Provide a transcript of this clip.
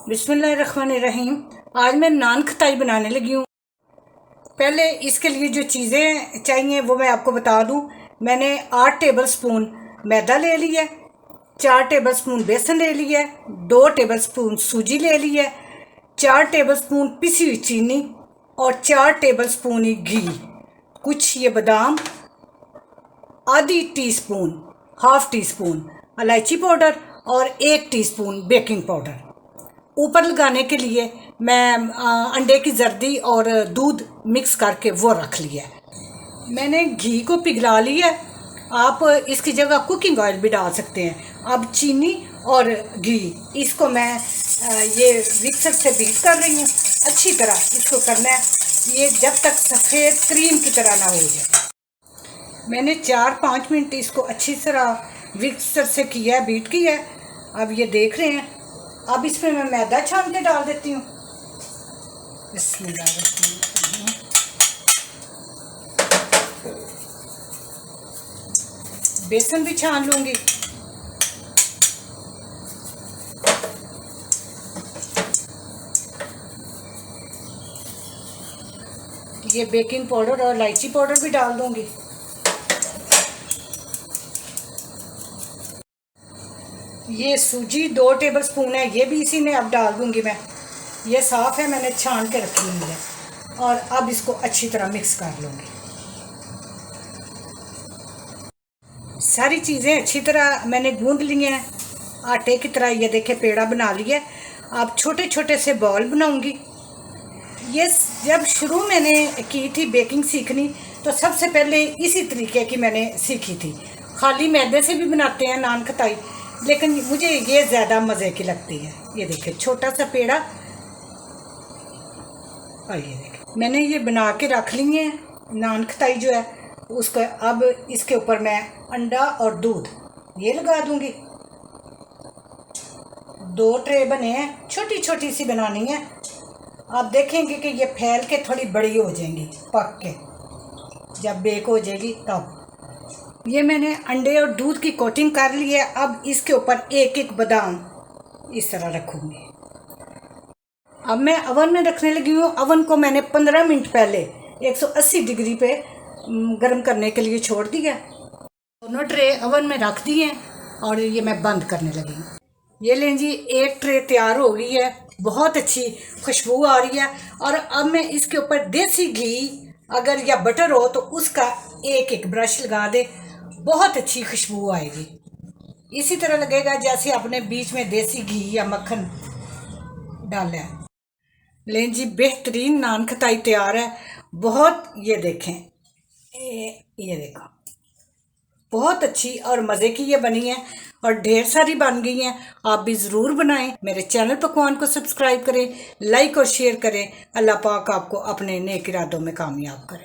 बिस्मिल्लाहिर्रहमानिर्रहीम। आज मैं नान खताई बनाने लगी हूँ। पहले इसके लिए जो चीज़ें चाहिए वो मैं आपको बता दूँ। मैंने 8 टेबल स्पून मैदा ले लिया, 4 टेबल स्पून बेसन ले लिया, 2 टेबल स्पून सूजी ले ली है, 4 टेबल स्पून पिसी हुई चीनी और 4 टेबल स्पून ही घी। कुछ ये बादाम, आधी टीस्पून, हाफ टी स्पून इलायची पाउडर और 1 टीस्पून बेकिंग पाउडर। ऊपर लगाने के लिए मैं अंडे की जर्दी और दूध मिक्स करके वो रख लिया है। मैंने घी को पिघला लिया है। आप इसकी जगह कुकिंग ऑयल भी डाल सकते हैं। अब चीनी और घी इसको मैं ये मिक्सर से बीट कर रही हूँ। अच्छी तरह इसको करना है, ये जब तक सफ़ेद क्रीम की तरह ना हो जाए। मैंने 4-5 मिनट इसको अच्छी तरह मिक्सर से किया है, बीट किया है। अब ये देख रहे हैं। अब इसमें मैं मैदा छान के डाल देती हूँ। बेसन भी छान लूँगी। ये बेकिंग पाउडर और इलायची पाउडर भी डाल दूँगी। ये सूजी 2 टेबल स्पून है, ये भी इसी में अब डाल दूँगी मैं। ये साफ़ है, मैंने छान के रखी हुई है। और अब इसको अच्छी तरह मिक्स कर लूँगी। सारी चीज़ें अच्छी तरह मैंने गूंद ली हैं आटे की तरह। ये देखे पेड़ा बना लिया। अब छोटे छोटे से बॉल बनाऊँगी। ये जब शुरू मैंने की थी बेकिंग सीखनी, तो सबसे पहले इसी तरीके की मैंने सीखी थी। खाली मैदे से भी बनाते हैं नान खताई, लेकिन मुझे ये ज़्यादा मज़े की लगती है। ये देखिए छोटा सा पेड़ा, और ये देखिए मैंने ये बना के रख ली है नान खताई जो है उसको। अब इसके ऊपर मैं अंडा और दूध ये लगा दूंगी। 2 ट्रे बने हैं, छोटी छोटी सी बनानी है। आप देखेंगे कि ये फैल के थोड़ी बड़ी हो जाएंगी पक के, जब बेक हो जाएगी तब। ये मैंने अंडे और दूध की कोटिंग कर ली है। अब इसके ऊपर एक एक बादाम इस तरह रखूँगी। अब मैं अवन में रखने लगी हूँ। अवन को मैंने 15 मिनट पहले 180 डिग्री पे गर्म करने के लिए छोड़ दिया। दोनों ट्रे अवन में रख दिए और ये मैं बंद करने लगी हूँ। ये लें जी, एक ट्रे तैयार हो गई है। बहुत अच्छी खुशबू आ रही है। और अब मैं इसके ऊपर देसी घी अगर या बटर हो तो उसका एक एक ब्रश लगा दे, बहुत अच्छी खुशबू आएगी। इसी तरह लगेगा जैसे आपने बीच में देसी घी या मक्खन डाला है। लें जी, बेहतरीन नान खताई तैयार है। बहुत, ये देखें, ये देखो, बहुत अच्छी और मज़े की ये बनी है और ढेर सारी बन गई हैं। आप भी ज़रूर बनाएं। मेरे चैनल पकवान को सब्सक्राइब करें, लाइक और शेयर करें। अल्लाह पाक आपको अपने नेक इरादों में कामयाब करें।